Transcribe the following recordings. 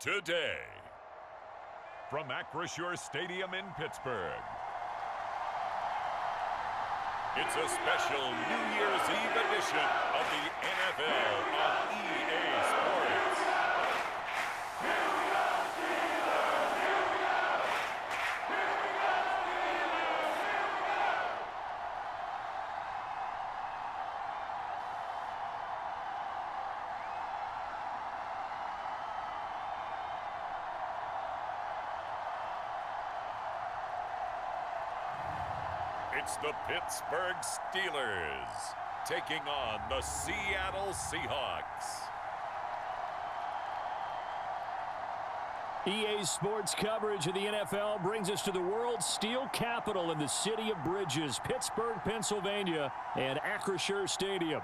Today, from Acrisure Stadium in Pittsburgh, it's a special New Year's Eve edition of the NFL on EA Sports. It's the Pittsburgh Steelers taking on the Seattle Seahawks. EA Sports coverage of the NFL brings us to the world's steel capital in the city of bridges, Pittsburgh, Pennsylvania, and Acrisure Stadium.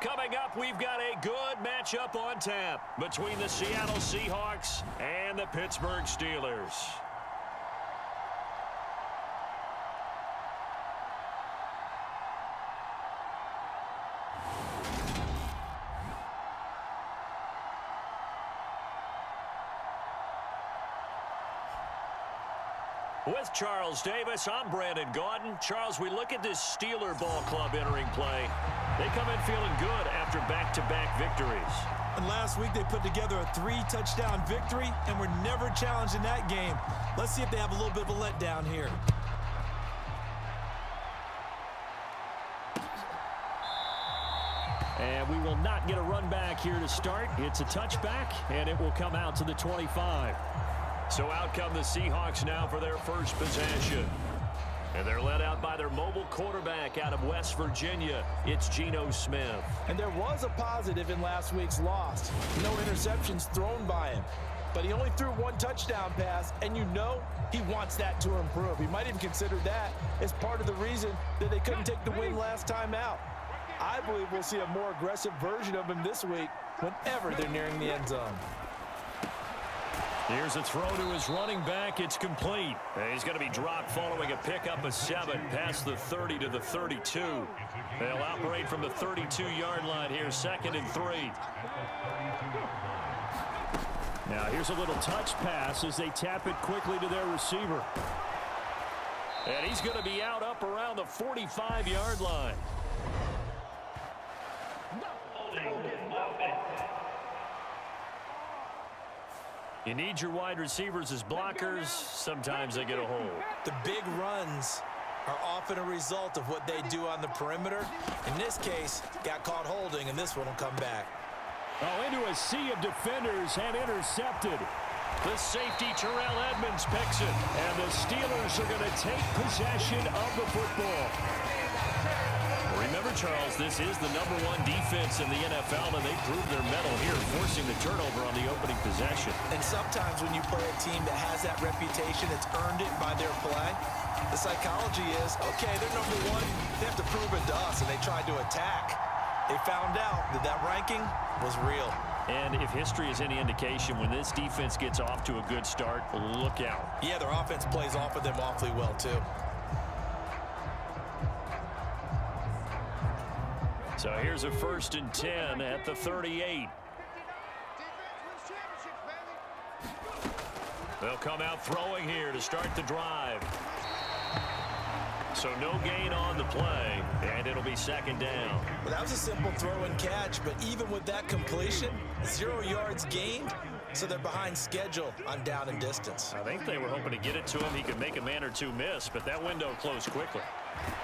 Coming up, we've got a good matchup on tap between the Seattle Seahawks and the Pittsburgh Steelers. With Charles Davis, I'm Brandon Gaudin. Charles, we look at this Steeler ball club entering play. They come in feeling good after back-to-back victories. And last week they put together a 3-touchdown victory and were never challenged in that game. Let's see if they have a little bit of a letdown here. And we will not get a run back here to start. It's a touchback, and it will come out to the 25. So out come the Seahawks now for their first possession. And they're led out by their mobile quarterback out of West Virginia. It's Geno Smith. And there was a positive in last week's loss. No interceptions thrown by him. But he only threw one touchdown pass, and you know he wants that to improve. He might even consider that as part of the reason that they couldn't take the win last time out. I believe we'll see a more aggressive version of him this week whenever they're nearing the end zone. Here's a throw to his running back. It's complete. And he's going to be dropped following a pickup of 7 past the 30 to the 32. They'll operate from the 32-yard line here, 2nd and 3. Now here's a little touch pass as they tap it quickly to their receiver. And he's going to be out up around the 45-yard line. You need your wide receivers as blockers. Sometimes they get a hold. The big runs are often a result of what they do on the perimeter. In this case, got caught holding, and this one will come back. Oh, into a sea of defenders and intercepted. The safety, Terrell Edmonds, picks it. And the Steelers are going to take possession of the football. Remember, Charles, this is the #1 defense in the NFL, and they proved their mettle here, forcing the turnover on the opening possession. And sometimes when you play a team that has that reputation, it's earned it by their play. The psychology is, okay, they're #1. They have to prove it to us, and they tried to attack. They found out that that ranking was real. And if history is any indication, when this defense gets off to a good start, look out. Yeah, their offense plays off of them awfully well, too. So here's a 1st and 10 at the 38. They'll come out throwing here to start the drive. So no gain on the play, and it'll be 2nd down. Well, that was a simple throw and catch, but even with that completion, 0 yards gained, so they're behind schedule on down and distance. I think they were hoping to get it to him. He could make a man or two miss, but that window closed quickly.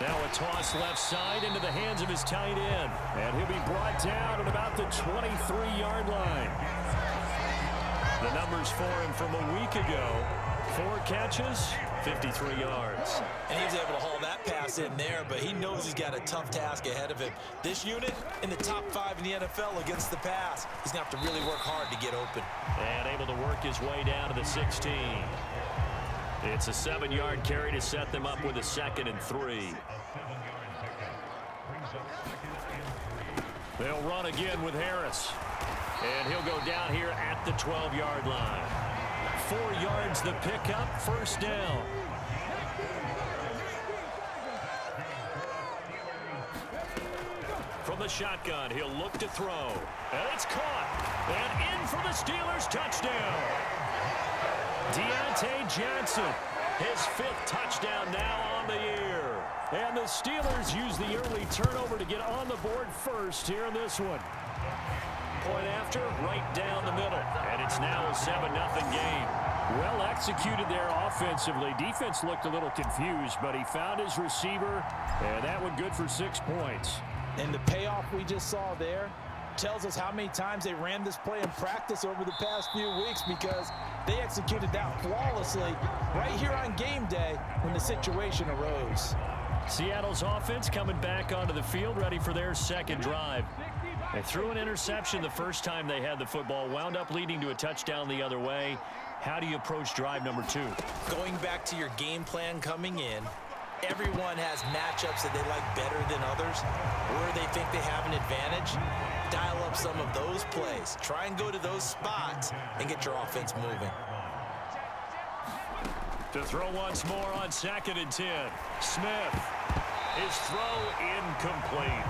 Now a toss left side into the hands of his tight end, and he'll be brought down at about the 23-yard line. The numbers for him from a week ago: 4 catches, 53 yards. And he was able to haul that pass in there, but he knows he's got a tough task ahead of him. This unit in the top 5 in the NFL against the pass. He's going to have to really work hard to get open. And able to work his way down to the 16. It's a 7-yard carry to set them up with a 2nd and 3. They'll run again with Harris. And he'll go down here at the 12-yard line. 4 yards the pickup, 1st down. From the shotgun, he'll look to throw. And it's caught. And in for the Steelers, touchdown. Deontay Johnson, his 5th touchdown now on the year. And the Steelers use the early turnover to get on the board first here in this one. Point after, right down the middle. And it's now a 7-0 game. Well executed there offensively. Defense looked a little confused, but he found his receiver, and that one good for 6 points. And the payoff we just saw there tells us how many times they ran this play in practice over the past few weeks, because they executed that flawlessly right here on game day when the situation arose. Seattle's offense coming back onto the field, ready for their 2nd drive. They threw an interception the first time they had the football, wound up leading to a touchdown the other way. How do you approach drive number 2? Going back to your game plan coming in, everyone has matchups that they like better than others, where they think they have an advantage. Dial up some of those plays. Try and go to those spots and get your offense moving. To throw once more on 2nd and 10. Smith. His throw incomplete.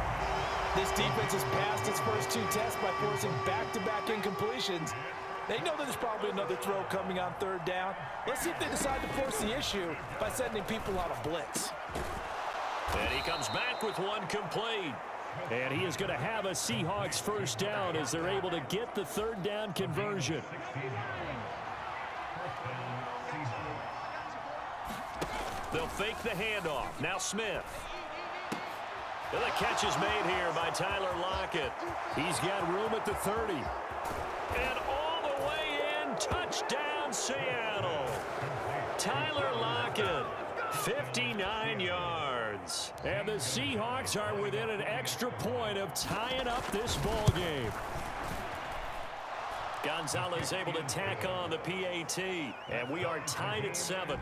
This defense has passed its first 2 tests by forcing back-to-back incompletions. They know that there's probably another throw coming on 3rd down. Let's see if they decide to force the issue by sending people out of blitz. And he comes back with one complete. And he is going to have a Seahawks 1st down as they're able to get the 3rd down conversion. They'll fake the handoff. Now Smith. And the catch is made here by Tyler Lockett. He's got room at the 30. And all the way in, touchdown Seattle. Tyler Lockett, 59 yards. And the Seahawks are within an extra point of tying up this ball game. Gonzalez able to tack on the PAT, and we are tied at 7.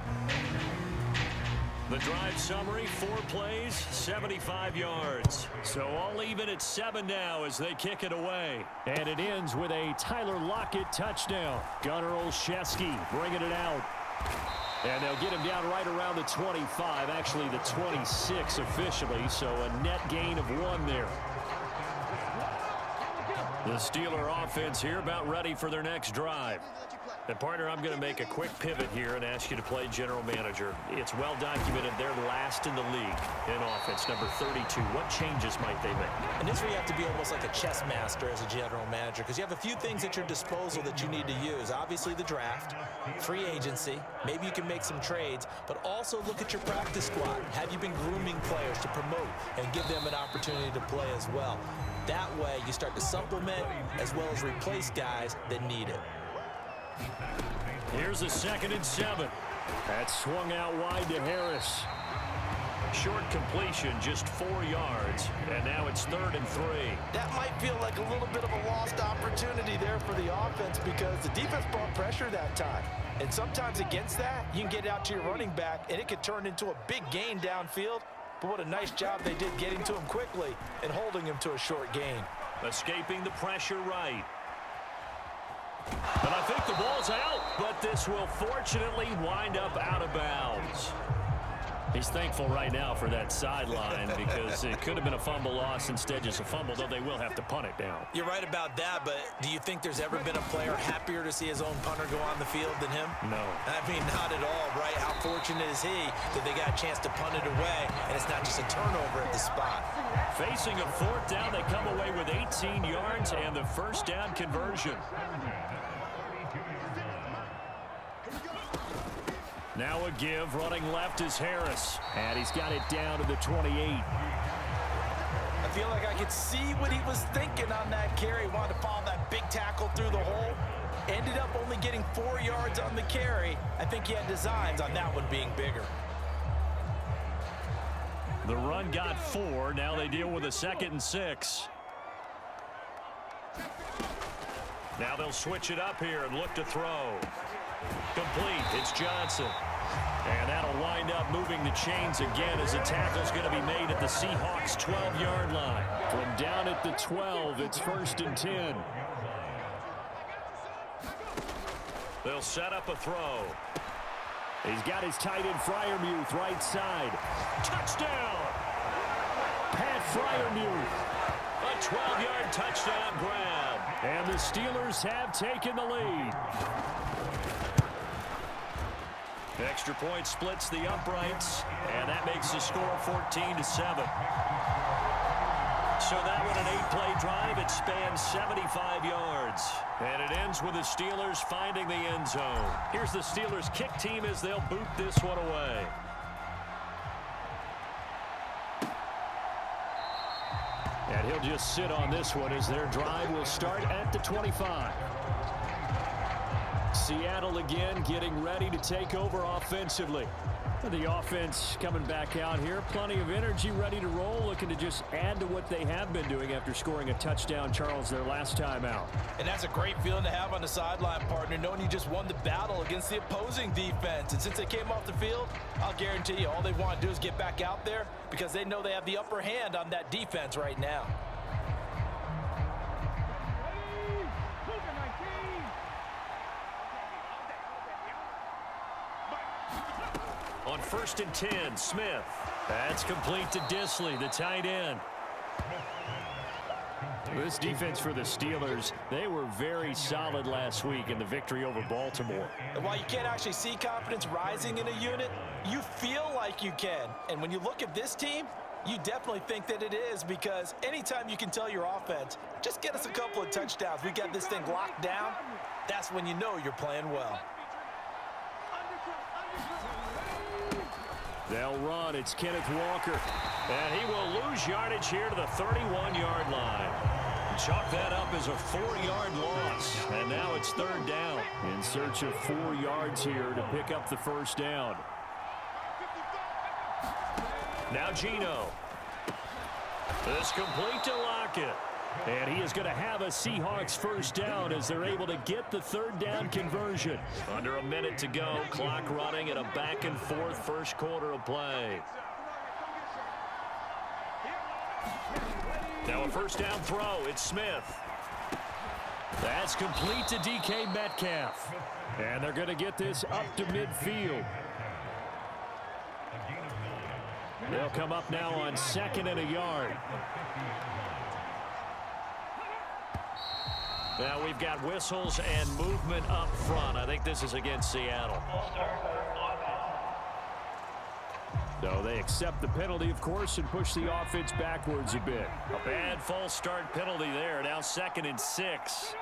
The drive summary, 4 plays, 75 yards. So all even at 7 now as they kick it away. And it ends with a Tyler Lockett touchdown. Gunnar Olszewski bringing it out. And they'll get him down right around the 25, actually the 26 officially, so a net gain of 1 there. The Steeler offense here about ready for their next drive. And, partner, I'm going to make a quick pivot here and ask you to play general manager. It's well documented they're last in the league in offense, number 32. What changes might they make? And this is where you have to be almost like a chess master as a general manager, because you have a few things at your disposal that you need to use. Obviously the draft, free agency, maybe you can make some trades, but also look at your practice squad. Have you been grooming players to promote and give them an opportunity to play as well? That way you start to supplement as well as replace guys that need it. Here's a 2nd and 7. That swung out wide to Harris. Short completion, just 4 yards, and now it's 3rd and 3. That might feel like a little bit of a lost opportunity there for the offense because the defense brought pressure that time. And sometimes against that, you can get out to your running back, and it could turn into a big gain downfield. But what a nice job they did getting to him quickly and holding him to a short gain. Escaping the pressure right. And I think the ball's out, but this will fortunately wind up out of bounds. He's thankful right now for that sideline because it could have been a fumble loss, instead just a fumble, though they will have to punt it down. You're right about that, but do you think there's ever been a player happier to see his own punter go on the field than him? No. I mean, not at all, right? How fortunate is he that they got a chance to punt it away, and it's not just a turnover at the spot. Facing a 4th down, they come away with 18 yards and the 1st down conversion. Now a give, running left is Harris. And he's got it down to the 28. I feel like I could see what he was thinking on that carry. Wanted to follow that big tackle through the hole. Ended up only getting 4 yards on the carry. I think he had designs on that one being bigger. The run got 4. Now they deal with a 2nd and 6. Now they'll switch it up here and look to throw. Complete. It's Johnson. And that'll wind up moving the chains again as the tackle's going to be made at the Seahawks' 12-yard line. From down at the 12, it's 1st and 10. They'll set up a throw. He's got his tight end Freiermuth right side. Touchdown! Pat Freiermuth. A 12-yard touchdown grab. And the Steelers have taken the lead. Extra point splits the uprights, and that makes the score 14-7. So that one, an 8-play drive. It spans 75 yards. And it ends with the Steelers finding the end zone. Here's the Steelers kick team as they'll boot this one away. And he'll just sit on this one as their drive will start at the 25. Seattle again getting ready to take over offensively. The offense coming back out here. Plenty of energy, ready to roll, looking to just add to what they have been doing after scoring a touchdown, Charles, their last time out. And that's a great feeling to have on the sideline, partner, knowing you just won the battle against the opposing defense. And since they came off the field, I'll guarantee you all they want to do is get back out there because they know they have the upper hand on that defense right now. On 1st and 10, Smith. That's complete to Disley, the tight end. This defense for the Steelers, they were very solid last week in the victory over Baltimore. And while you can't actually see confidence rising in a unit, you feel like you can. And when you look at this team, you definitely think that it is because anytime you can tell your offense, just get us a couple of touchdowns, we got this thing locked down, that's when you know you're playing well. They'll run. It's Kenneth Walker. And he will lose yardage here to the 31-yard line. Chalk that up as a 4-yard loss. And now it's third down. In search of 4 yards here to pick up the first down. Now Geno. This complete to Lockett. And he is going to have a Seahawks first down as they're able to get the third down conversion. Under a minute to go. Clock running at a back-and-forth first quarter of play. Now a first down throw. It's Smith. That's complete to DK Metcalf. And they're going to get this up to midfield. They'll come up now on 2nd and a yard. Now we've got whistles and movement up front. I think this is against Seattle. No, they accept the penalty, of course, and push the offense backwards a bit. A bad false start penalty there. Now 2nd and 6.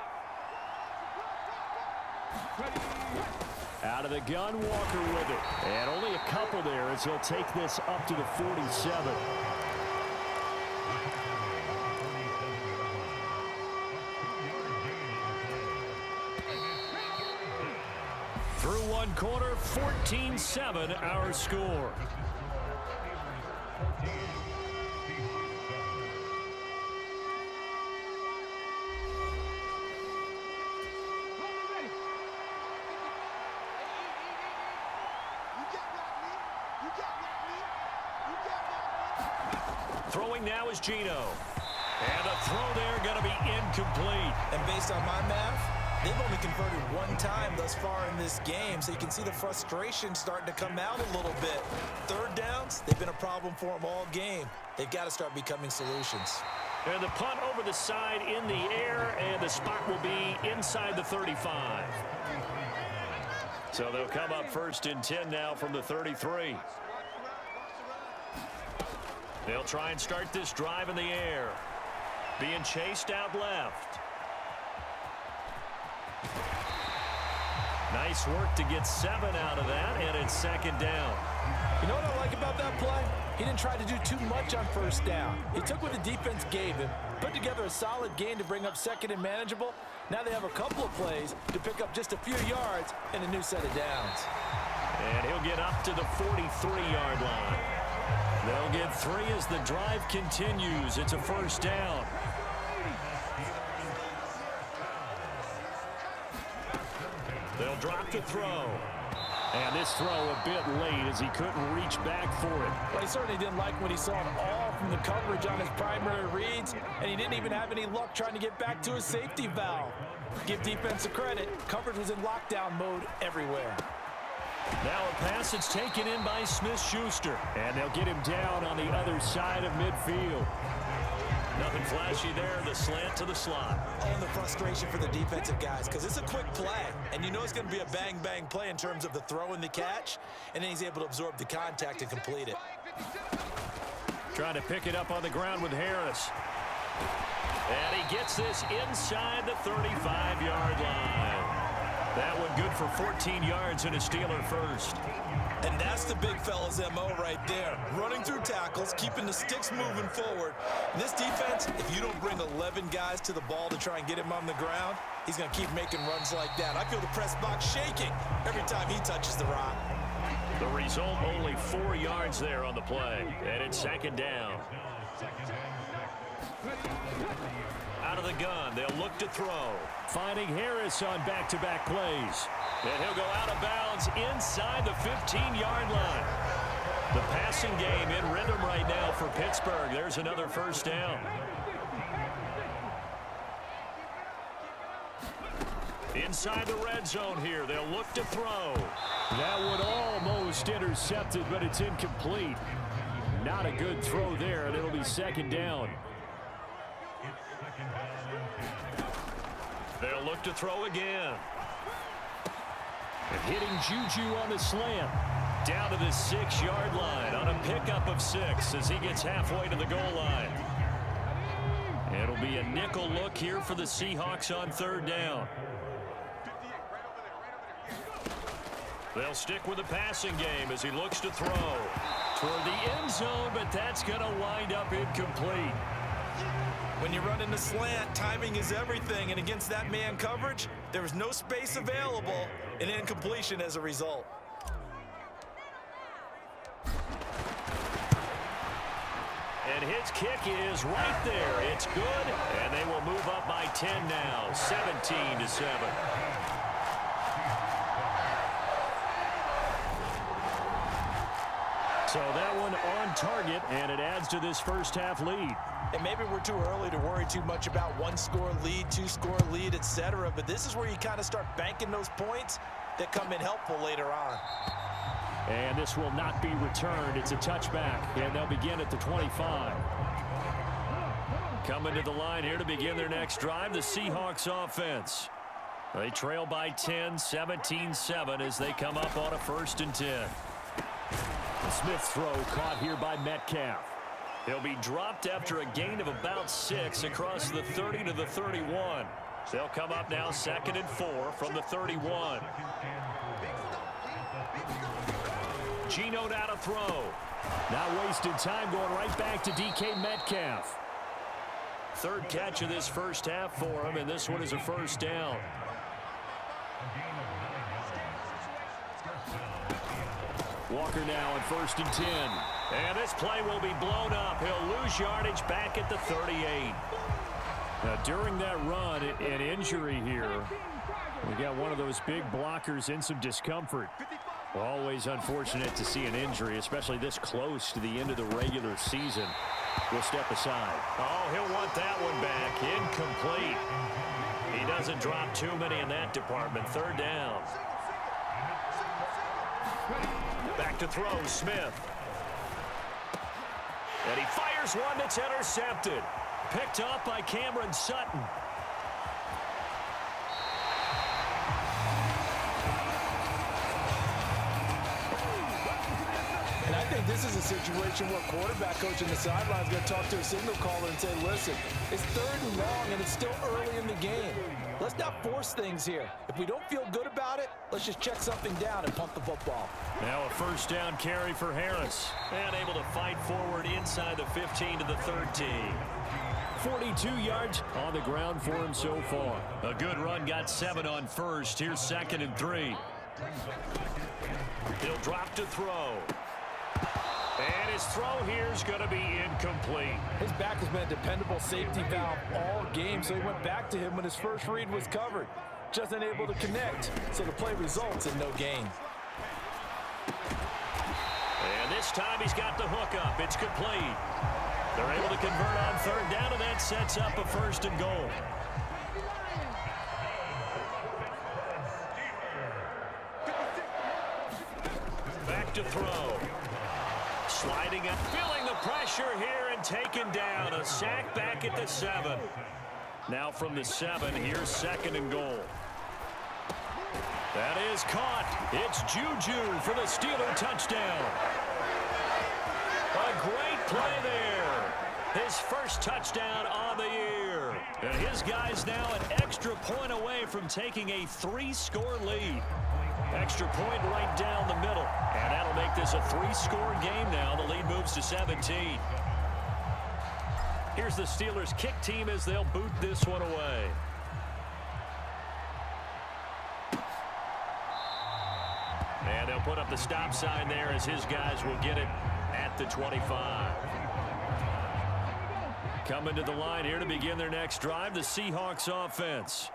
Out of the gun, Walker with it. And only a couple there as he'll take this up to the 47. Through one quarter, 14-7 our score. Throwing now is Geno. And the throw there going to be incomplete. And based on my math, they've only converted one time thus far in this game, so you can see the frustration starting to come out a little bit. Third downs, they've been a problem for them all game. They've got to start becoming solutions. And the punt over the side in the air, and the spot will be inside the 35. So they'll come up 1st and 10 now from the 33. They'll try and start this drive in the air. Being chased out left. Nice work to get 7 out of that, and it's 2nd down. You know what I like about that play? He didn't try to do too much on first down. He took what the defense gave him, put together a solid gain to bring up 2nd and manageable. Now they have a couple of plays to pick up just a few yards and a new set of downs. And he'll get up to the 43-yard line. They'll get 3 as the drive continues. It's a first down. They'll drop the throw. And this throw a bit late as he couldn't reach back for it. But he certainly didn't like when he saw it all from the coverage on his primary reads, and he didn't even have any luck trying to get back to his safety valve. Give defense a credit. Coverage was in lockdown mode everywhere. Now a pass that's taken in by Smith-Schuster. And they'll get him down on the other side of midfield. Nothing flashy there. The slant to the slot. And the frustration for the defensive guys, because it's a quick play. And you know it's going to be a bang-bang play in terms of the throw and the catch. And then he's able to absorb the contact and complete it. Trying to pick it up on the ground with Harris. And he gets this inside the 35-yard line. That one good for 14 yards and a Steeler first. And that's the big fella's MO right there. Running through tackles, keeping the sticks moving forward. And this defense, if you don't bring 11 guys to the ball to try and get him on the ground, he's going to keep making runs like that. I feel the press box shaking every time he touches the rock. The result, only 4 yards there on the play. And it's 2nd down. Out of the gun, they'll look to throw. Finding Harris on back-to-back plays. And he'll go out of bounds inside the 15-yard line. The passing game in rhythm right now for Pittsburgh. There's another first down. Inside the red zone here, they'll look to throw. That one almost intercepted, but it's incomplete. Not a good throw there, and it'll be 2nd down. They'll look to throw again. And hitting Juju on the slant. Down to the 6-yard line on a pickup of 6 as he gets halfway to the goal line. It'll be a nickel look here for the Seahawks on 3rd down. They'll stick with the passing game as he looks to throw toward the end zone, but that's going to wind up incomplete. When you run in the slant, timing is everything, and against that man coverage, there was no space available, and incompletion as a result. And his kick is right there. It's good, and they will move up by 10 now, 17-7. So that one on target, and it adds to this first half lead. And maybe we're too early to worry too much about one-score lead, two-score lead, etc. But this is where you kind of start banking those points that come in helpful later on. And this will not be returned. It's a touchback, and they'll begin at the 25. Coming to the line here to begin their next drive, the Seahawks offense. They trail by 10, 17-7 as they come up on a 1st and 10. Smith's throw caught here by Metcalf. He'll be dropped after a gain of about 6 across the 30 to the 31. They'll come up now 2nd and 4 from the 31. Geno now to throw. Not wasting time, going right back to DK Metcalf. 3rd catch of this first half for him, and this one is a 1st down. Walker now on 1st and 10. And this play will be blown up. He'll lose yardage back at the 38. Now, during that run, an injury here. We got one of those big blockers in some discomfort. Always unfortunate to see an injury, especially this close to the end of the regular season. We'll step aside. Oh, he'll want that one back. Incomplete. He doesn't drop too many in that department. 3rd down. Back to throw, Smith. And he fires one that's intercepted. Picked up by Cameron Sutton. And I think this is a situation where quarterback coach in the sideline is going to talk to a signal caller and say, listen, it's 3rd and long and it's still early in the game. Let's not force things here. If we don't feel good about it, let's just check something down and punt the football. Now a 1st down carry for Harris. And able to fight forward inside the 15 to the 13. 42 yards on the ground for him so far. A good run, got 7 on 1st. Here's 2nd and 3. He'll drop to throw. And his throw here is going to be incomplete. His back has been a dependable safety valve all game, so he went back to him when his first read was covered. Just unable to connect, so the play results in no gain. And this time he's got the hook up. It's complete. They're able to convert on 3rd down, and that sets up a 1st and goal. Back to throw. Sliding and feeling the pressure here and taken down. A sack back at the 7. Now from the 7, here's 2nd and goal. That is caught. It's Juju for the Steeler touchdown. A great play there. His first touchdown on the year. And his guys now an extra point away from taking a 3-score lead. Extra point right down the middle. And that'll make this a 3-score game now. The lead moves to 17. Here's the Steelers kick team as they'll boot this one away. And they'll put up the stop sign there as his guys will get it at the 25. Coming to the line here to begin their next drive, the Seahawks offense.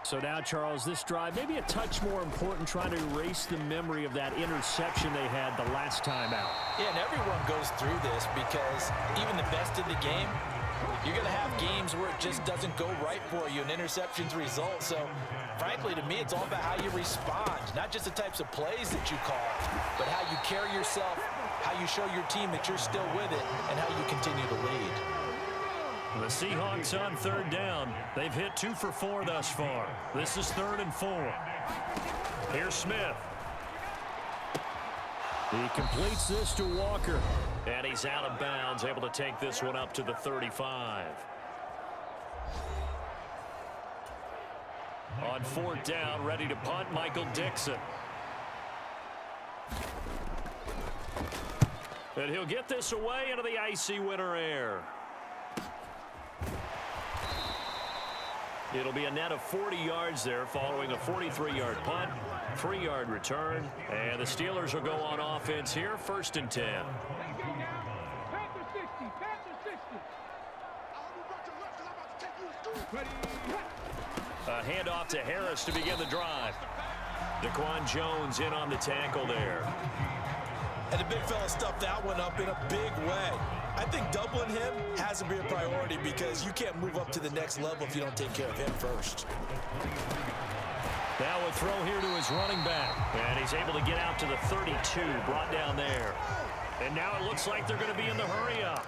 So now, Charles, this drive maybe a touch more important, trying to erase the memory of that interception they had the last time out. Yeah, and everyone goes through this because even the best in the game, you're going to have games where it just doesn't go right for you and interceptions result. So, frankly, to me, it's all about how you respond, not just the types of plays that you call, but how you carry yourself, how you show your team that you're still with it, and how you continue to lead. The Seahawks on 3rd down. They've hit 2 for 4 thus far. This is 3rd and 4. Here's Smith. He completes this to Walker. And he's out of bounds, able to take this one up to the 35. On 4th down, ready to punt, Michael Dixon. And he'll get this away into the icy winter air. It'll be a net of 40 yards there following a 43-yard punt, 3-yard return. And the Steelers will go on offense here, 1st and 10. A handoff to Harris to begin the drive. Daquan Jones in on the tackle there. And the big fella stuffed that one up in a big way. I think doubling him has to be a priority because you can't move up to the next level if you don't take care of him first. Now a throw here to his running back. And he's able to get out to the 32, brought down there. And now it looks like they're going to be in the hurry-up.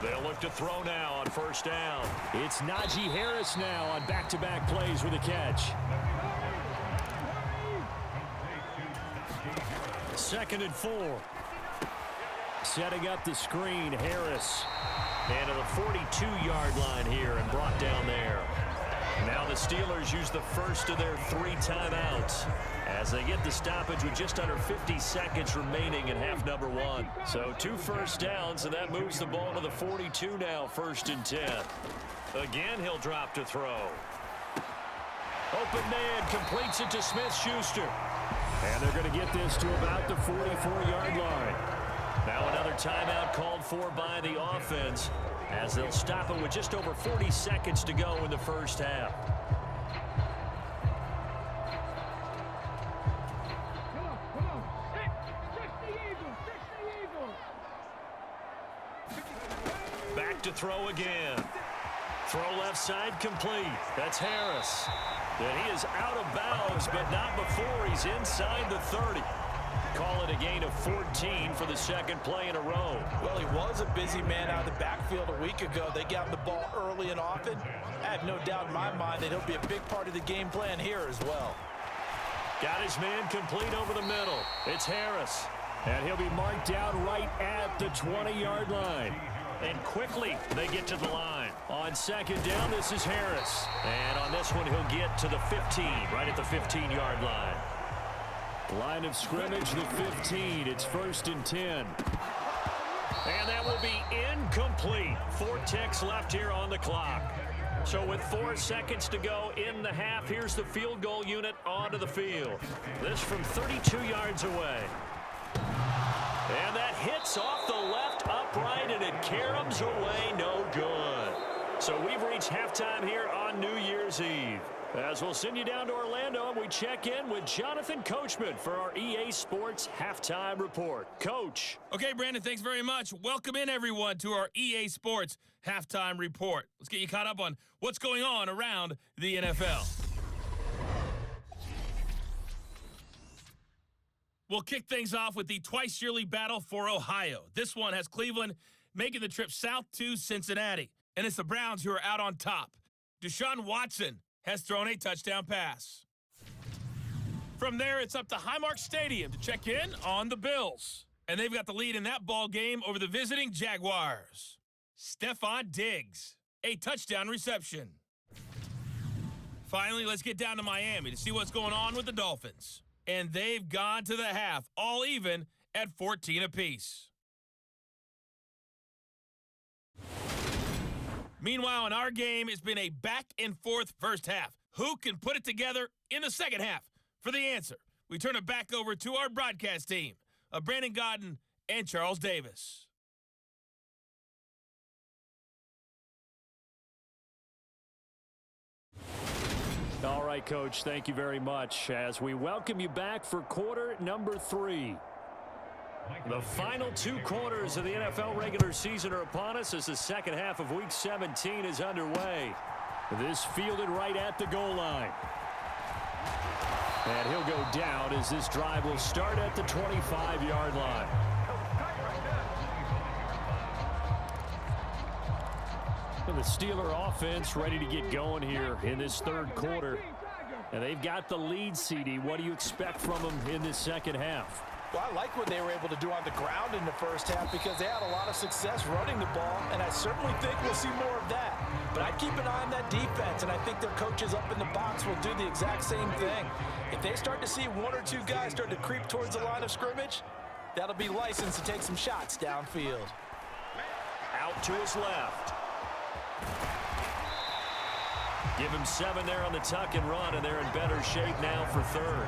They'll look to throw now on 1st down. It's Najee Harris now on back-to-back plays with a catch. 2nd and 4. Setting up the screen, Harris. And to the 42-yard line here and brought down there. Now the Steelers use the first of their 3 timeouts as they get the stoppage with just under 50 seconds remaining in half number 1. So 2 first downs, and that moves the ball to the 42 now, 1st and 10. Again, he'll drop to throw. Open man completes it to Smith-Schuster. And they're going to get this to about the 44-yard line. Now another timeout called for by the offense as they'll stop it with just over 40 seconds to go in the first half. Back to throw again. Throw left side complete. That's Harris. And he is out of bounds, but not before he's inside the 30. Call it a gain of 14 for the 2nd play in a row. Well, he was a busy man out of the backfield a week ago. They got him the ball early and often. I have no doubt in my mind that he'll be a big part of the game plan here as well. Got his man complete over the middle. It's Harris. And he'll be marked down right at the 20-yard line. And quickly they get to the line. On 2nd down, this is Harris. And on this one, he'll get to the 15, right at the 15-yard line. Line of scrimmage, the 15. It's 1st and 10. And that will be incomplete. 4 ticks left here on the clock. So with 4 seconds to go in the half, here's the field goal unit onto the field. This from 32 yards away. And that hits off the left upright, and it caroms away, no good. So we've reached halftime here on New Year's Eve. As we'll send you down to Orlando, and we check in with Jonathan Coachman for our EA Sports Halftime Report. Coach. Okay, Brandon, thanks very much. Welcome in, everyone, to our EA Sports Halftime Report. Let's get you caught up on what's going on around the NFL. We'll kick things off with the twice-yearly battle for Ohio. This one has Cleveland making the trip south to Cincinnati, and it's the Browns who are out on top. Deshaun Watson has thrown a touchdown pass. From there, it's up to Highmark Stadium to check in on the Bills. And they've got the lead in that ball game over the visiting Jaguars. Stephon Diggs, a touchdown reception. Finally, let's get down to Miami to see what's going on with the Dolphins. And they've gone to the half, all even at 14 apiece. Meanwhile, in our game, it's been a back-and-forth first half. Who can put it together in the second half? For the answer, we turn it back over to our broadcast team of Brandon Godden and Charles Davis. All right, Coach, thank you very much as we welcome you back for quarter number 3. The final 2 quarters of the NFL regular season are upon us as the second half of Week 17 is underway. This fielded right at the goal line. And he'll go down as this drive will start at the 25-yard line. And the Steeler offense ready to get going here in this third quarter. And they've got the lead, CD. What do you expect from them in this second half? Well, I like what they were able to do on the ground in the first half because they had a lot of success running the ball, and I certainly think we'll see more of that. But I'd keep an eye on that defense, and I think their coaches up in the box will do the exact same thing. If they start to see one or two guys start to creep towards the line of scrimmage, that'll be license to take some shots downfield. Out to his left. Give him 7 there on the tuck and run, and they're in better shape now for third.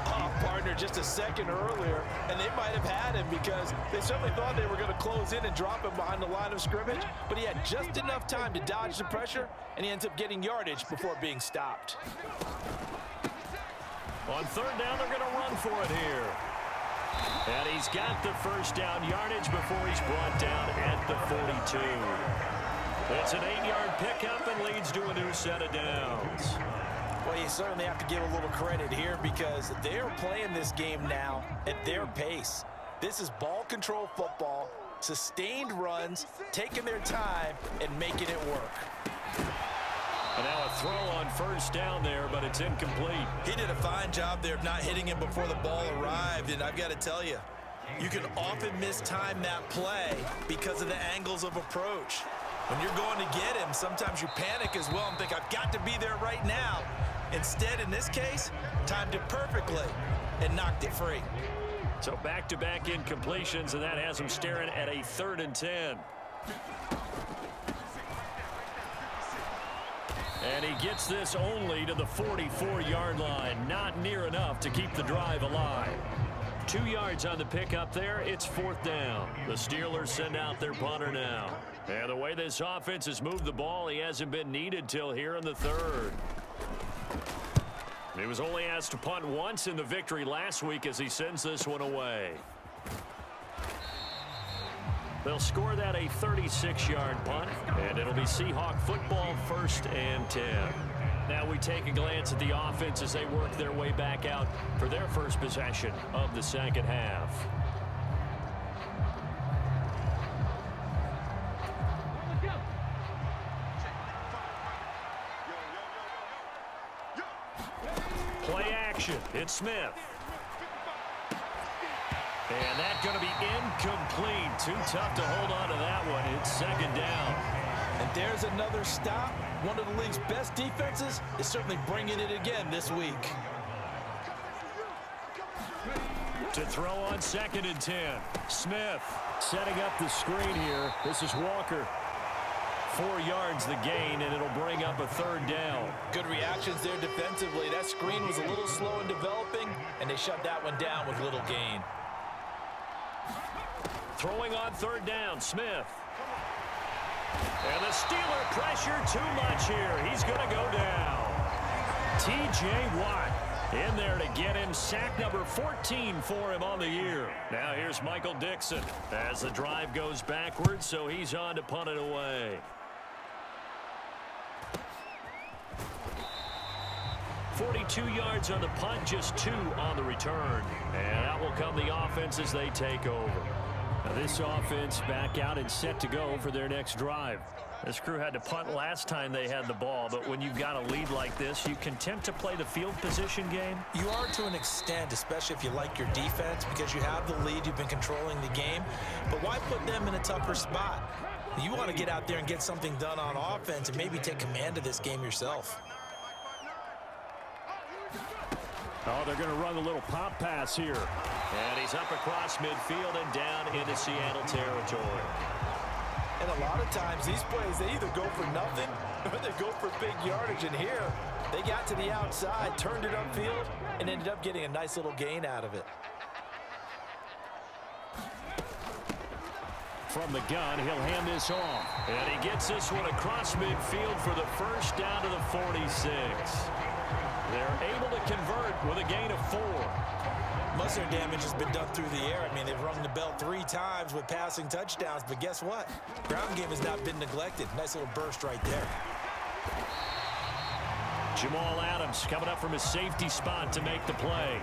Oh, partner, just a second earlier, and they might have had him because they certainly thought they were going to close in and drop him behind the line of scrimmage, but he had just enough time to dodge the pressure, and he ends up getting yardage before being stopped. On third down, they're going to run for it here. And he's got the first down yardage before he's brought down at the 42. It's an 8-yard pickup and leads to a new set of downs. Well, you certainly have to give a little credit here because they're playing this game now at their pace. This is ball control football, sustained runs, taking their time, and making it work. And now a throw on first down there, but it's incomplete. He did a fine job there of not hitting him before the ball arrived, and I've got to tell you, you can often mistime that play because of the angles of approach. When you're going to get him, sometimes you panic as well and think, I've got to be there right now. Instead, in this case, timed it perfectly and knocked it free. So back-to-back incompletions, and that has him staring at a 3rd and 10. And he gets this only to the 44-yard line. Not near enough to keep the drive alive. 2 yards on the pickup there. It's 4th down. The Steelers send out their punter now. And the way this offense has moved the ball, he hasn't been needed till here in the 3rd. He was only asked to punt once in the victory last week as he sends this one away. They'll score that a 36-yard punt, and it'll be Seahawk football, 1st and 10. Now we take a glance at the offense as they work their way back out for their first possession of the second half. Play action. It's Smith. And that's going to be incomplete. Too tough to hold on to that one. It's 2nd down. And there's another stop. One of the league's best defenses is certainly bringing it again this week. To throw on 2nd and 10. Smith setting up the screen here. This is Walker. 4 yards the gain, and it'll bring up a 3rd down. Good reactions there defensively. That screen was a little slow in developing, and they shut that one down with little gain. Throwing on 3rd down, Smith. And the Steeler pressure too much here. He's going to go down. T.J. Watt in there to get him sack number 14 for him on the year. Now here's Michael Dixon as the drive goes backwards, so he's on to punt it away. 42 yards on the punt, just 2 on the return. And out will come the offense as they take over. Now this offense back out and set to go for their next drive. This crew had to punt last time they had the ball, but when you've got a lead like this, you content to play the field position game? You are to an extent, especially if you like your defense, because you have the lead, you've been controlling the game. But why put them in a tougher spot? You want to get out there and get something done on offense and maybe take command of this game yourself. Oh, they're going to run a little pop pass here. And he's up across midfield and down into Seattle territory. And a lot of times these plays, they either go for nothing or they go for big yardage. And here, they got to the outside, turned it upfield, and ended up getting a nice little gain out of it. From the gun, he'll hand this off. And he gets this one across midfield for the first down to the 46. They're able to convert with a gain of 4. Most of their damage has been done through the air. I mean, they've rung the bell 3 times with passing touchdowns, but guess what? Ground game has not been neglected. Nice little burst right there. Jamal Adams coming up from his safety spot to make the play.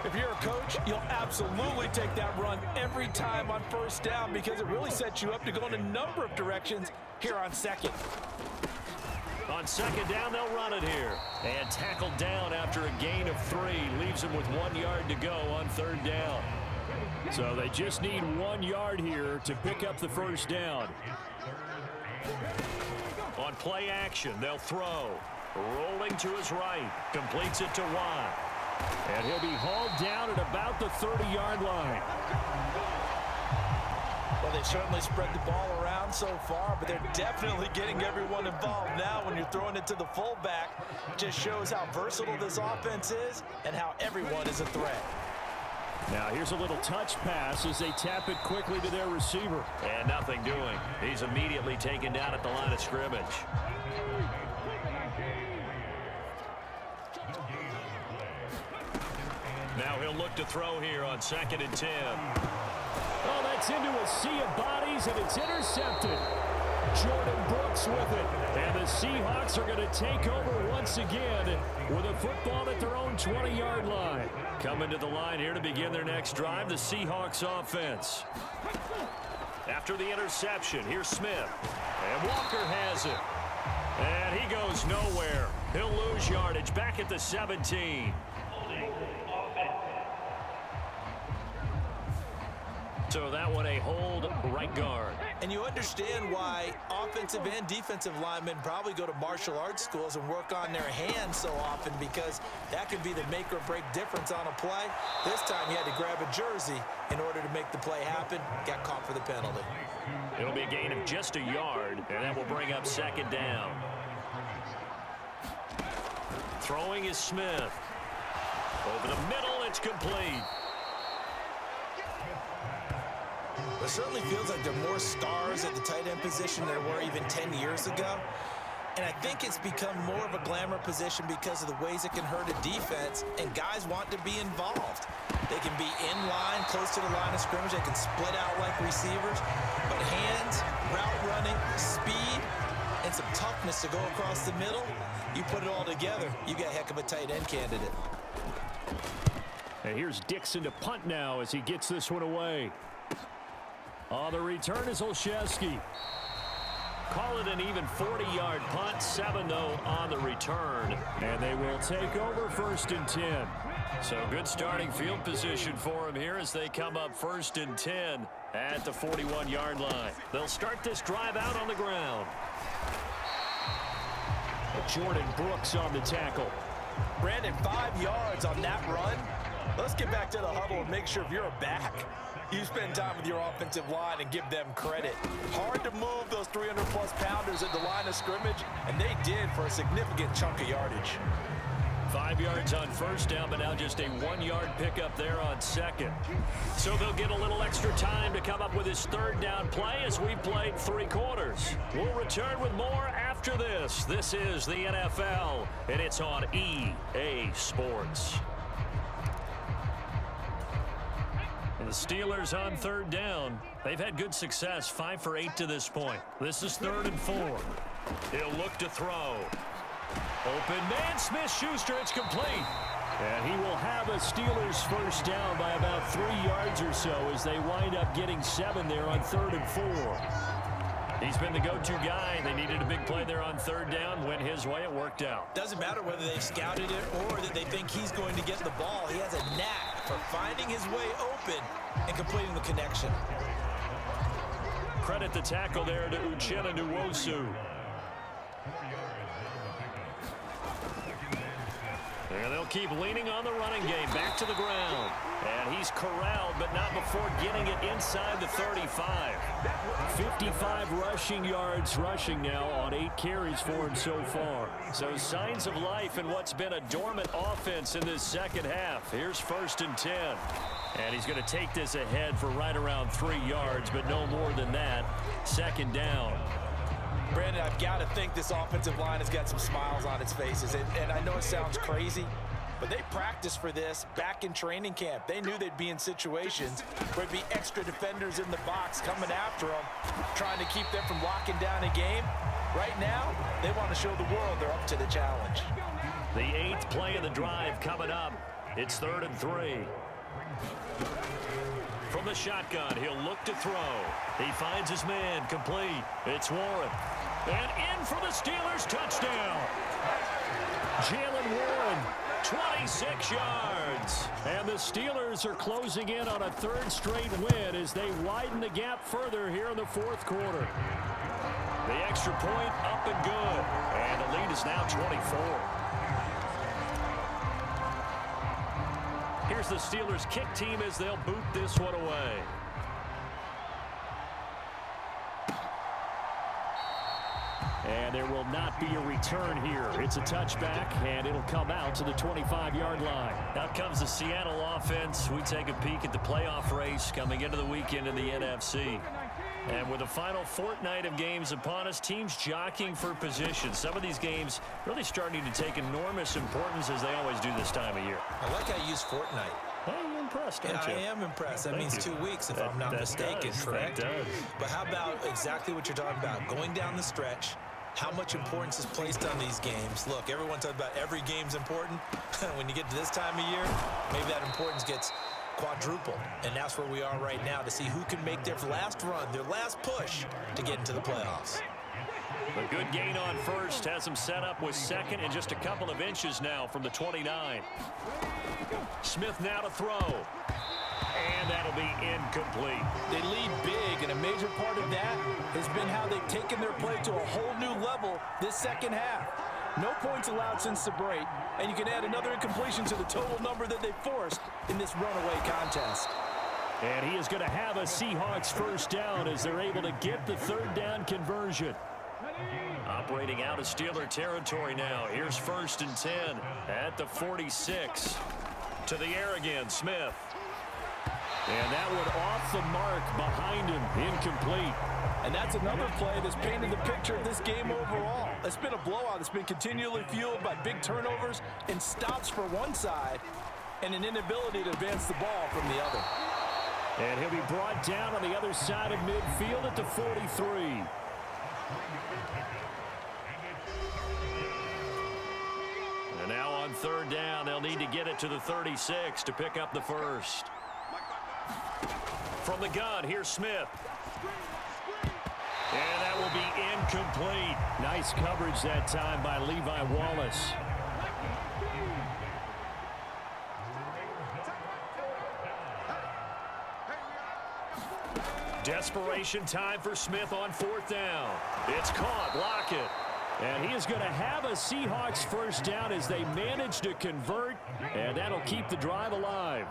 If you're a coach, you'll absolutely take that run every time on first down because it really sets you up to go in a number of directions here on second. On second down, they'll run it here. And tackled down after a gain of 3. Leaves him with 1 yard to go on 3rd down. So they just need 1 yard here to pick up the first down. On play action, they'll throw. Rolling to his right. Completes it to Watt. And he'll be hauled down at about the 30-yard line. Well, they've certainly spread the ball around so far, but they're definitely getting everyone involved now. When you're throwing it to the fullback, it just shows how versatile this offense is and how everyone is a threat. Now here's a little touch pass as they tap it quickly to their receiver. And nothing doing. He's immediately taken down at the line of scrimmage. Now he'll look to throw here on 2nd and 10. Oh, that's into a sea of bodies, and it's intercepted. Jordan Brooks with it. And the Seahawks are going to take over once again with a football at their own 20-yard line. Coming to the line here to begin their next drive, the Seahawks offense. After the interception, here's Smith. And Walker has it. And he goes nowhere. He'll lose yardage back at the 17. So that one a hold right guard. And you understand why offensive and defensive linemen probably go to martial arts schools and work on their hands so often, because that can be the make or break difference on a play. This time he had to grab a jersey in order to make the play happen. Got caught for the penalty. It'll be a gain of just a yard, and that will bring up 2nd down. Throwing is Smith. Over the middle, it's complete. It certainly feels like there are more stars at the tight end position than there were even 10 years ago. And I think it's become more of a glamour position because of the ways it can hurt a defense, and guys want to be involved. They can be in line, close to the line of scrimmage. They can split out like receivers. But hands, route running, speed, and some toughness to go across the middle, you put it all together, you got a heck of a tight end candidate. And here's Dixon to punt now as he gets this one away. On the return is Olszewski. Call it an even 40-yard punt. 7, though, on the return. And they will take over 1st and 10. So good starting field position for him here as they come up 1st and 10 at the 41-yard line. They'll start this drive out on the ground. Jordan Brooks on the tackle. Brandon, 5 yards on that run. Let's get back to the huddle and make sure if you're a back, you spend time with your offensive line and give them credit. Hard to move those 300-plus pounders at the line of scrimmage, and they did for a significant chunk of yardage. 5 yards on 1st down, but now just a 1-yard pickup there on 2nd. So they'll get a little extra time to come up with his 3rd down play as we played 3 quarters. We'll return with more after this. This is the NFL, and it's on EA Sports. The Steelers on 3rd down. They've had good success, 5 for 8 to this point. This is 3rd and 4. He'll look to throw. Open man, Smith-Schuster, it's complete. And he will have a Steelers 1st down by about 3 yards or so as they wind up getting 7 there on 3rd and 4. He's been the go-to guy. They needed a big play there on 3rd down. Went his way, it worked out. Doesn't matter whether they've scouted it or that they think he's going to get the ball. He has a knack for finding his way open and completing the connection. Credit the tackle there to Uchenna Nwosu. And they'll keep leaning on the running game. Back to the ground. And he's corralled, but not before getting it inside the 35. 55 rushing yards rushing now on 8 carries for him so far. So signs of life in what's been a dormant offense in this 2nd half. Here's 1st and 10. And he's going to take this ahead for right around 3 yards, but no more than that. 2nd down. Brandon, I've got to think this offensive line has got some smiles on its faces. And I know it sounds crazy, but they practiced for this back in training camp. They knew they'd be in situations where there'd be extra defenders in the box coming after them, trying to keep them from locking down a game. Right now, they want to show the world they're up to the challenge. The 8th play of the drive coming up. It's 3rd and 3. From the shotgun, he'll look to throw. He finds his man, complete. It's Warren. And in for the Steelers, touchdown. Jalen Warren, 26 yards. And the Steelers are closing in on a 3rd straight win as they widen the gap further here in the 4th quarter. The extra point up and good. And the lead is now 24. Here's the Steelers kick team as they'll boot this one away. And there will not be a return here. It's a touchback, and it'll come out to the 25-yard line. Out comes the Seattle offense. We take a peek at the playoff race coming into the weekend in the NFC. And with the final fortnight of games upon us, teams jockeying for position. Some of these games really starting to take enormous importance as they always do this time of year. I like how you use fortnight. Hey, you're impressed, aren't you? I am impressed. That means 2 weeks, if I'm not mistaken, correct? That does. But how about exactly what you're talking about? Going down the stretch, how much importance is placed on these games. Look, everyone talks about every game's important. When you get to this time of year, maybe that importance gets quadrupled. And that's where we are right now to see who can make their last run, their last push to get into the playoffs. A good gain on first has him set up with second and just a couple of inches now from the 29. Smith now to throw. And that'll be incomplete. They lead big, and a major part of that has been how they've taken their play to a whole new level this second half. No points allowed since the break, and you can add another incompletion to the total number that they forced in this runaway contest. And he is going to have a Seahawks first down as they're able to get the third down conversion. Operating out of Steeler territory now. Here's 1st and 10 at the 46. To the air again, Smith. And that one off the mark behind him, incomplete. And that's another play that's painted the picture of this game overall. It's been a blowout. It's been continually fueled by big turnovers and stops for one side and an inability to advance the ball from the other. And he'll be brought down on the other side of midfield at the 43. And now on third down, they'll need to get it to the 36 to pick up the first. From the gun, here's Smith. And that will be incomplete. Nice coverage that time by Levi Wallace. Desperation time for Smith on 4th down. It's caught. Lockett. And he is going to have a Seahawks first down as they manage to convert. And that'll keep the drive alive.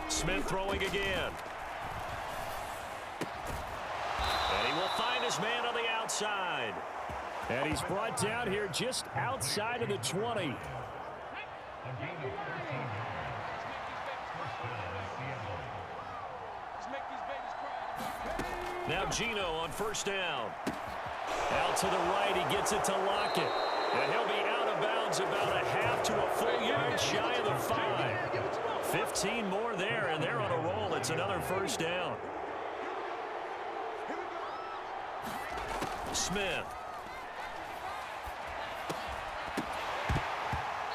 Smith throwing again. And he will find his man on the outside. And he's brought down here just outside of the 20. Now Gino on 1st down. Out to the right, he gets it to Lockett. And he'll be out of bounds about a half to a full yard shy of the 5. 15 more there, and they're on a roll. It's another first down. Smith.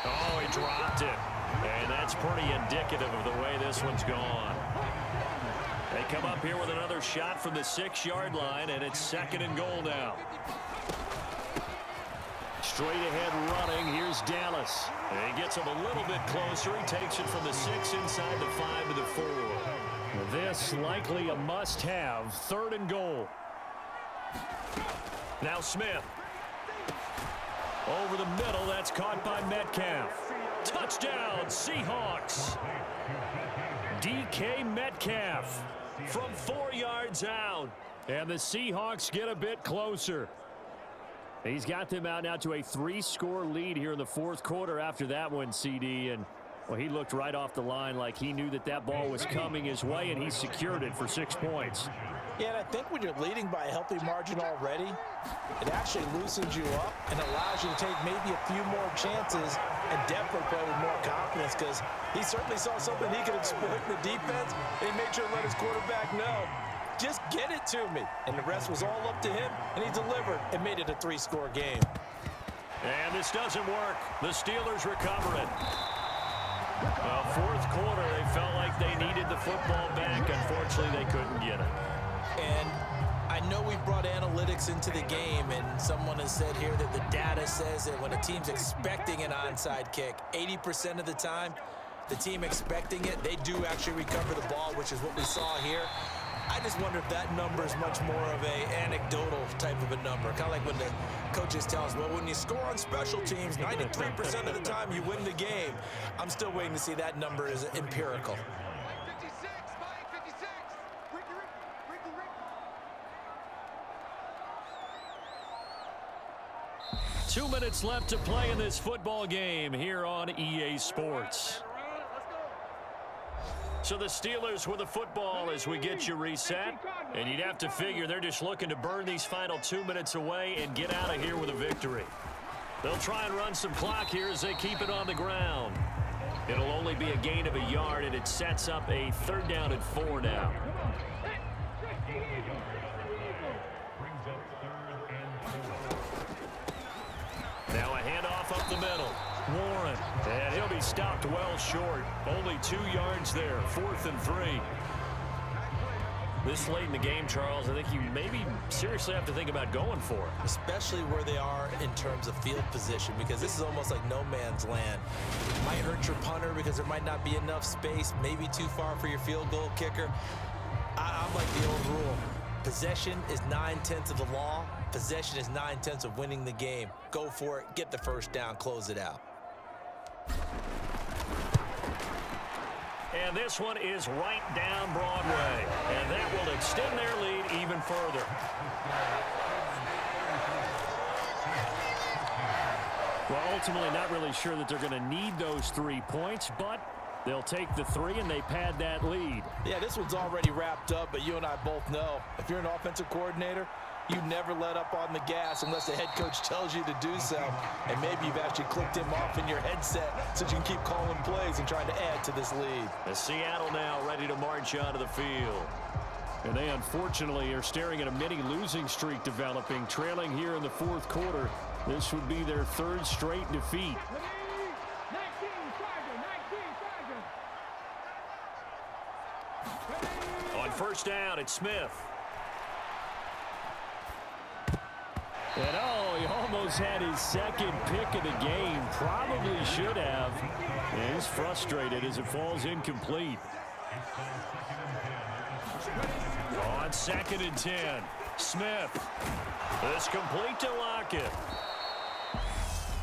Oh, he dropped it. And that's pretty indicative of the way this one's gone. They come up here with another shot from the 6-yard line, and it's 2nd and goal now. Straight ahead running. Here's Dallas. And he gets him a little bit closer. He takes it from the 6 inside the 5 to the 4. This likely a must-have. 3rd and goal. Now Smith. Over the middle. That's caught by Metcalf. Touchdown, Seahawks. DK Metcalf from 4 yards out. And the Seahawks get a bit closer. He's got them out now to a 3-score lead here in the 4th quarter after that one, CD. And, well, he looked right off the line like he knew that that ball was coming his way, and he secured it for 6 points. Yeah, and I think when you're leading by a healthy margin already, it actually loosens you up and allows you to take maybe a few more chances and definitely play with more confidence, because he certainly saw something he could exploit in the defense, and he made sure to let his quarterback know, just get it to me. And the rest was all up to him, and he delivered and made it a 3-score game. And this doesn't work. The Steelers recover it. 4th quarter, they felt like they needed the football back. Unfortunately, they couldn't get it. And I know we've brought analytics into the game, and someone has said here that the data says that when a team's expecting an onside kick, 80% of the time, the team expecting it, they do actually recover the ball, which is what we saw here. I just wonder if that number is much more of a anecdotal type of a number. Kind of like when the coaches tell us, well, when you score on special teams, 93% of the time you win the game. I'm still waiting to see that number is empirical. 2 minutes left to play in this football game here on EA Sports. So the Steelers with the football as we get you reset. And you'd have to figure they're just looking to burn these final 2 minutes away and get out of here with a victory. They'll try and run some clock here as they keep it on the ground. It'll only be a gain of a yard, and it sets up a 3rd down and 4 now. Now a handoff up the middle. Warren, and he'll be stopped well short. Only 2 yards there, 4th and 3. This late in the game, Charles, I think you maybe seriously have to think about going for it. Especially where they are in terms of field position, because this is almost like no man's land. Might hurt your punter because there might not be enough space, maybe too far for your field goal kicker. I'm like the old rule. Possession is 9/10 of the law. Possession is 9/10 of winning the game. Go for it, get the 1st down, close it out. And this one is right down Broadway. And that will extend their lead even further. Well, ultimately not really sure that they're going to need those 3 points, but they'll take the 3 and they pad that lead. Yeah, this one's already wrapped up, but you and I both know if you're an offensive coordinator, you never let up on the gas unless the head coach tells you to do so. And maybe you've actually clicked him off in your headset so you can keep calling plays and trying to add to this lead. As Seattle now ready to march onto the field. And they unfortunately are staring at a mini losing streak developing, trailing here in the 4th quarter. This would be their 3rd straight defeat. On 1st down, it's Smith. And he almost had his 2nd pick of the game. Probably should have. And he's frustrated as it falls incomplete. On 2nd and 10, Smith. It's complete to Lockett.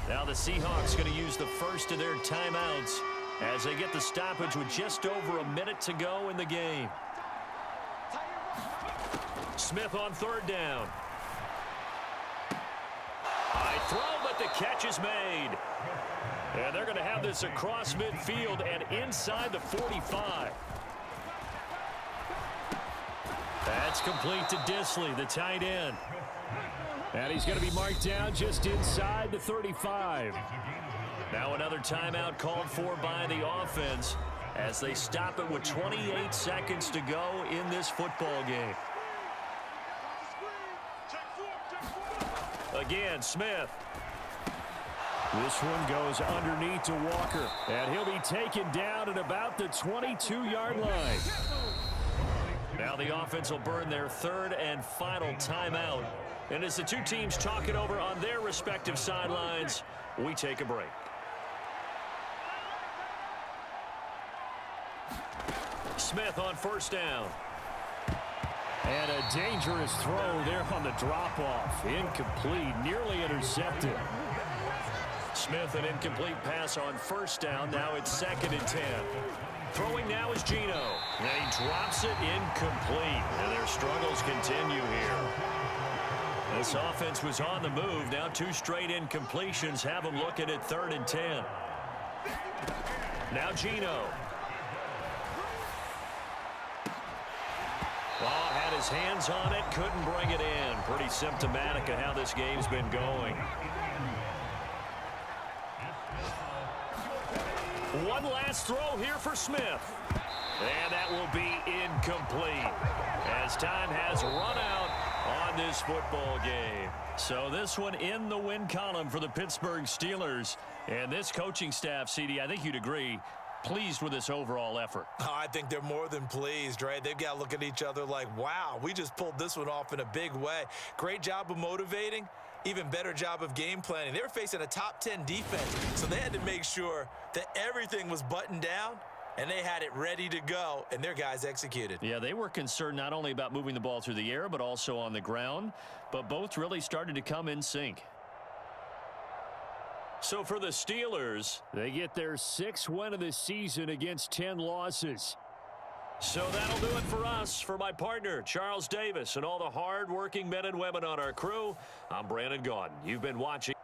Now the Seahawks going to use the first of their timeouts as they get the stoppage with just over a minute to go in the game. Smith on 3rd down. High throw, but the catch is made. And they're going to have this across midfield and inside the 45. That's complete to Disley, the tight end. And he's going to be marked down just inside the 35. Now another timeout called for by the offense as they stop it with 28 seconds to go in this football game. Again, Smith. This one goes underneath to Walker, and he'll be taken down at about the 22-yard line. Now the offense will burn their 3rd and final timeout. And as the 2 teams talk it over on their respective sidelines, we take a break. Smith on 1st down. And a dangerous throw there on the drop-off. Incomplete, nearly intercepted. Smith, an incomplete pass on 1st down. Now it's 2nd and 10. Throwing now is Geno. And he drops it incomplete. And their struggles continue here. This offense was on the move. Now 2 straight incompletions have them looking at 3rd and 10. Now Geno. Had his hands on it, couldn't bring it in. Pretty symptomatic of how this game's been going. One last throw here for Smith. And that will be incomplete as time has run out on this football game. So this one in the win column for the Pittsburgh Steelers. And this coaching staff, CD, I think you'd agree, pleased with this overall effort. Oh, I think they're more than pleased, right? They've got to look at each other like, wow, we just pulled this one off in a big way. Great job of motivating. Even better job of game planning. They were facing a top 10 defense, so they had to make sure that everything was buttoned down And they had it ready to go, and their guys executed. Yeah, they were concerned not only about moving the ball through the air, but also on the ground. But both really started to come in sync. So for the Steelers, they get their 6th win of the season against 10 losses. So that'll do it for us. For my partner, Charles Davis, and all the hard-working men and women on our crew, I'm Brandon Gaudin. You've been watching.